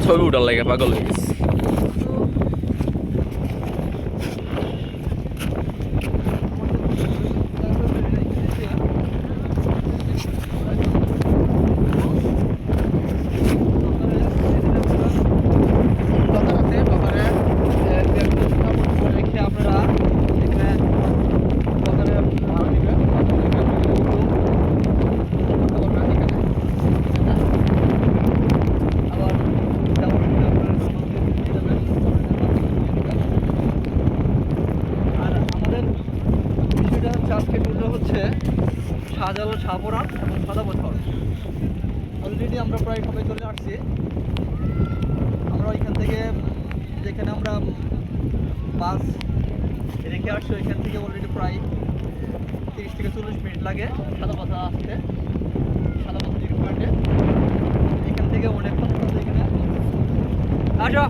ছবি উঠার লাগে পাগল হয়ে গেছে। আজকে ট্যুরটা হচ্ছে শাহজালাল শাহপরান এবং সাদা পাথর। অলরেডি আমরা প্রায় সবাই চলে আসছি। আমরা ওইখান থেকে যেখানে আমরা বাস রেখে আসছি ওইখান থেকে অলরেডি প্রায় 30 থেকে 40 মিনিট লাগে সাদা পাথর আসতে, সাদা পাথর জিরো পয়েন্টে। এখান থেকে অনেকক্ষণ এখানে আসো।